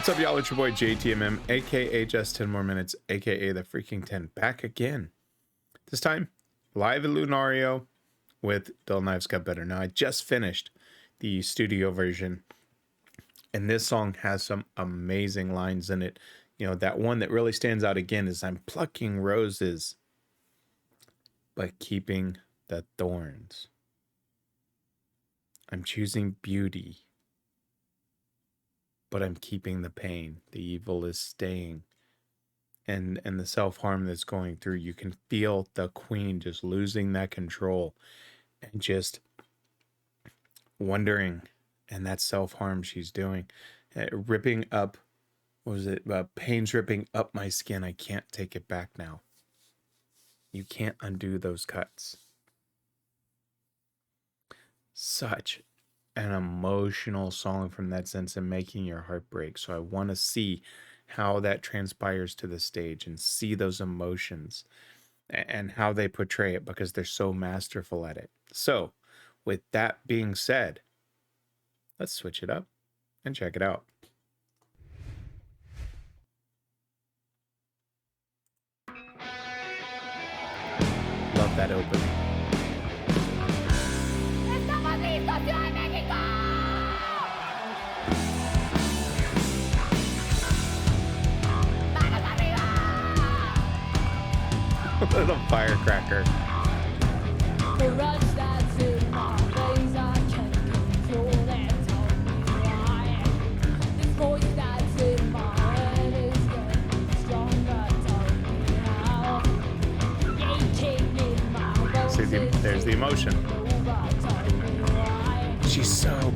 What's up, y'all? It's your boy JTMM, aka Just 10 More Minutes, aka the Freaking 10, back again. This time, live at Lunario with Dull Knives Got Better. Now, I just finished the studio version, and this song has some amazing lines in it. You know, that one that really stands out again is I'm plucking roses, but keeping the thorns. I'm choosing beauty, but I'm keeping the pain. The evil is staying. And the self-harm that's going through. You can feel the queen just losing that control and just wondering, and that self-harm she's doing. Ripping up, what was it? Pain's ripping up my skin. I can't take it back now. You can't undo those cuts. Such an emotional song from that sense and making your heart break. So I want to see how that transpires to the stage and see those emotions and how they portray it, because they're so masterful at it. So with that being said, let's switch it up and check it out. Love that opening. Little firecracker. See, there's the emotion. She's so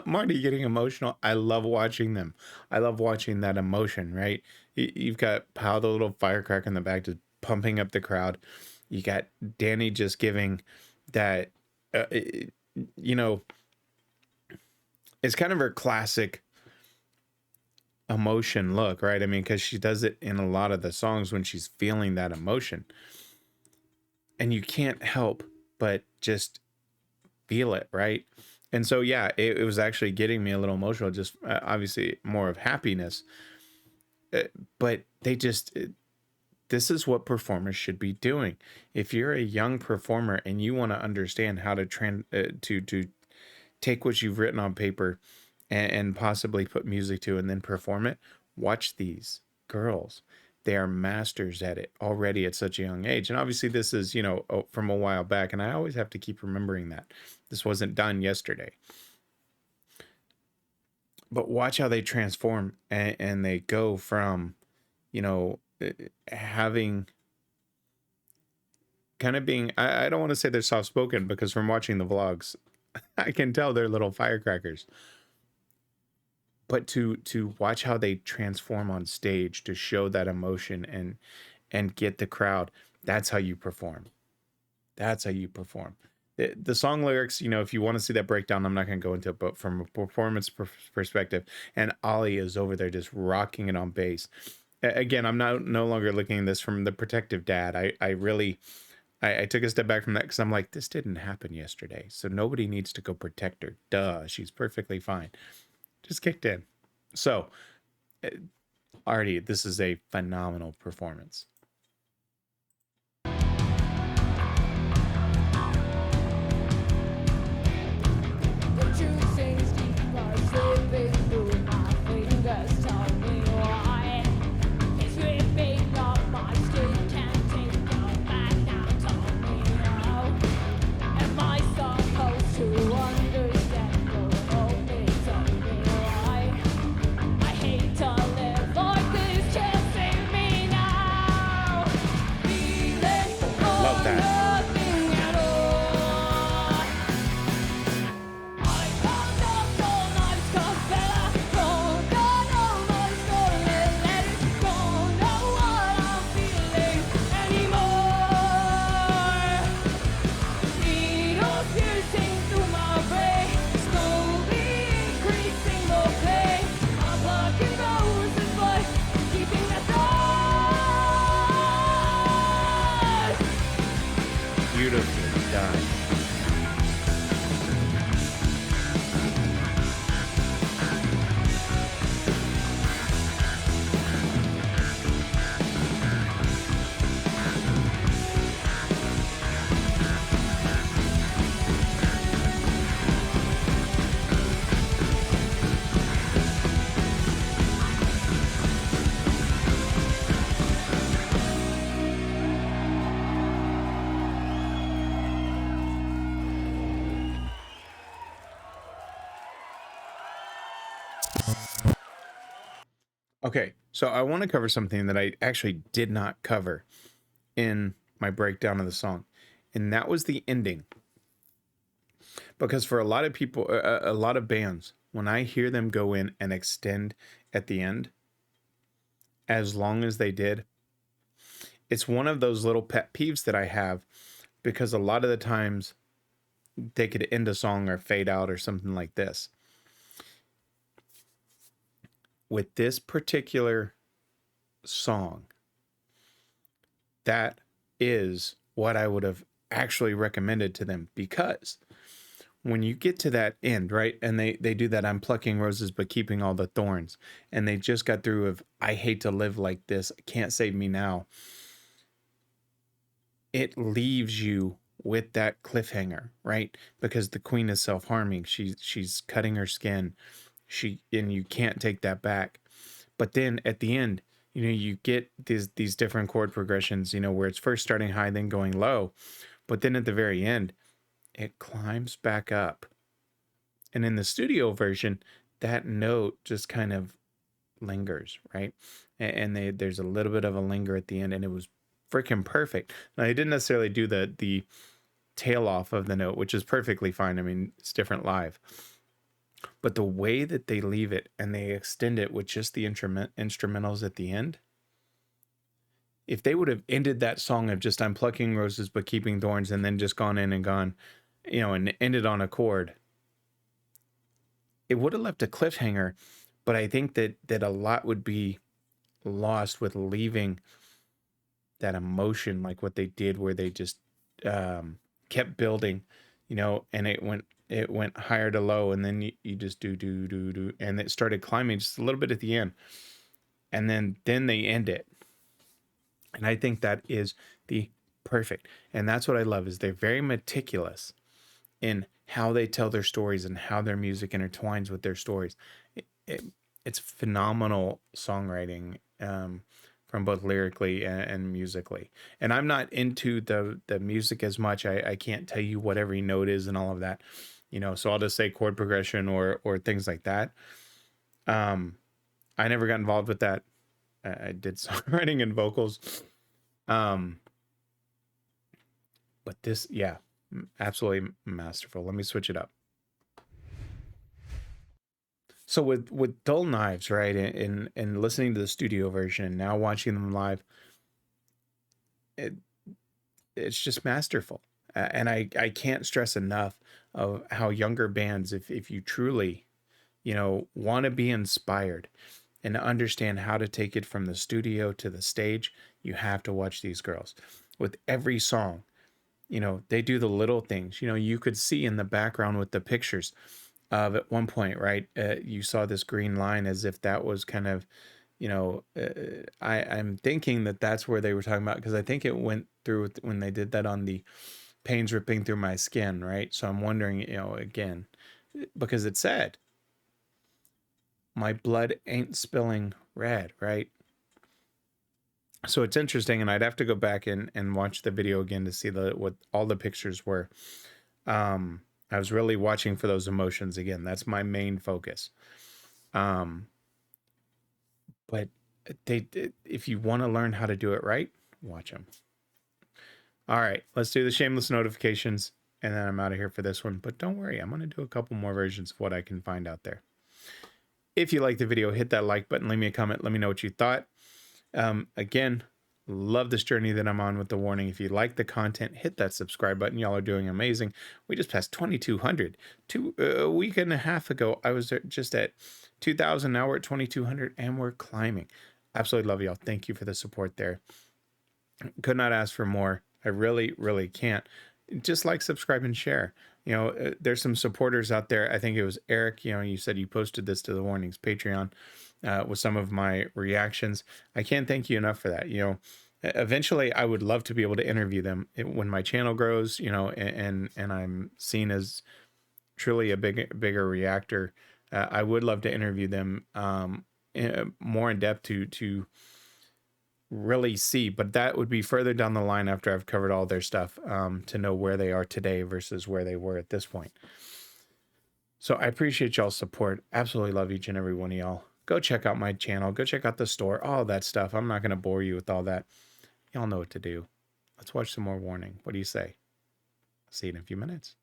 Marty getting emotional. I love watching them. I love watching that emotion, right? You've got Powell, the little firecracker in the back, just pumping up the crowd. You got Danny just giving that, you know, it's kind of her classic emotion look, right? I mean, because she does it in a lot of the songs when she's feeling that emotion. And you can't help but just feel it, right? And so, yeah, it was actually getting me a little emotional, just obviously more of happiness. But they just, this is what performers should be doing. If you're a young performer and you want to understand how to to take what you've written on paper and possibly put music to and then perform it, watch these girls. They are masters at it already at such a young age. And obviously this is, you know, from a while back. And I always have to keep remembering that this wasn't done yesterday. But watch how they transform and they go from, you know, having kind of being, I don't want to say they're soft-spoken, because from watching the vlogs, I can tell they're little firecrackers. But to watch how they transform on stage to show that emotion and get the crowd, that's how you perform. That's how you perform. The song lyrics, you know, if you want to see that breakdown, I'm not going to go into it, but from a performance perspective, and Ollie is over there just rocking it on bass. Again, I'm no longer looking at this from the protective dad. I really took a step back from that, because I'm like, this didn't happen yesterday, so nobody needs to go protect her. Duh, she's perfectly fine. Just kicked in. So, Artie, this is a phenomenal performance. beautifully done. Okay, so I want to cover something that I actually did not cover in my breakdown of the song, and that was the ending. Because for a lot of people, a lot of bands, when I hear them go in and extend at the end, as long as they did, it's one of those little pet peeves that I have, because a lot of the times they could end a song or fade out or something like this. With this particular song, that is what I would have actually recommended to them, because when you get to that end, right, and they do that, I'm plucking roses but keeping all the thorns, and they just got through of I hate to live like this, can't save me now, it leaves you with that cliffhanger, right? Because the queen is self-harming, she's cutting her skin, and you can't take that back. But then at the end, you get these different chord progressions, where it's first starting high, then going low. But then at the very end, it climbs back up. And in the studio version, that note just kind of lingers, right? And there's a little bit of a linger at the end, and it was freaking perfect. Now, they didn't necessarily do the tail off of the note, which is perfectly fine. I mean, it's different live. But the way that they leave it and they extend it with just the instrumentals at the end, if they would have ended that song of just I'm plucking roses but keeping thorns, and then just gone in and gone, and ended on a chord, it would have left a cliffhanger. But I think that a lot would be lost with leaving that emotion, like what they did, where they just kept building, and it went higher to low, and then you just do, and it started climbing just a little bit at the end, and then they end it. And I think that is the perfect, and that's what I love, is they're very meticulous in how they tell their stories and how their music intertwines with their stories. It's phenomenal songwriting, from both lyrically and musically. And I'm not into the music as much. I can't tell you what every note is and all of that, so I'll just say chord progression or things like that. I never got involved with that. I did songwriting and vocals. But this, yeah, absolutely masterful. Let me switch it up. So with Dull Knives, right, and listening to the studio version and now watching them live, it's just masterful. And I can't stress enough of how younger bands, if you truly, want to be inspired and understand how to take it from the studio to the stage, you have to watch these girls. With every song, they do the little things. You could see in the background with the pictures of, at one point, right, you saw this green line, as if that was kind of, I'm thinking that that's where they were talking about, because I think it went through when they did that on the pains ripping through my skin, right? So I'm wondering, again, because it said, my blood ain't spilling red, right? So it's interesting, and I'd have to go back and watch the video again to see what all the pictures were. I was really watching for those emotions again. That's my main focus. But if you want to learn how to do it right, watch them. All right, let's do the shameless notifications, and then I'm out of here for this one. But don't worry, I'm going to do a couple more versions of what I can find out there. If you liked the video, hit that like button, leave me a comment, let me know what you thought. Again, love this journey that I'm on with the warning. If you like the content, hit that subscribe button. Y'all are doing amazing. We just passed 2,200. A week and a half ago, I was just at 2,000. Now we're at 2,200, and we're climbing. Absolutely love y'all. Thank you for the support there. Could not ask for more. I really, really can't. just like, subscribe, and share. You know, there's some supporters out there. I think it was Eric. You know, you said you posted this to the Warnings Patreon with some of my reactions. I can't thank you enough for that. You know, eventually I would love to be able to interview them when my channel grows. You know, and I'm seen as truly a bigger reactor. I would love to interview them more in depth to really see, but that would be further down the line after I've covered all their stuff, to know where they are today versus where they were at this point. So I appreciate y'all's support. Absolutely love each and every one of y'all. Go check out my channel. Go check out the store. All that stuff. I'm not going to bore you with all that. Y'all know what to do. Let's watch some more Warning. What do you say? See you in a few minutes.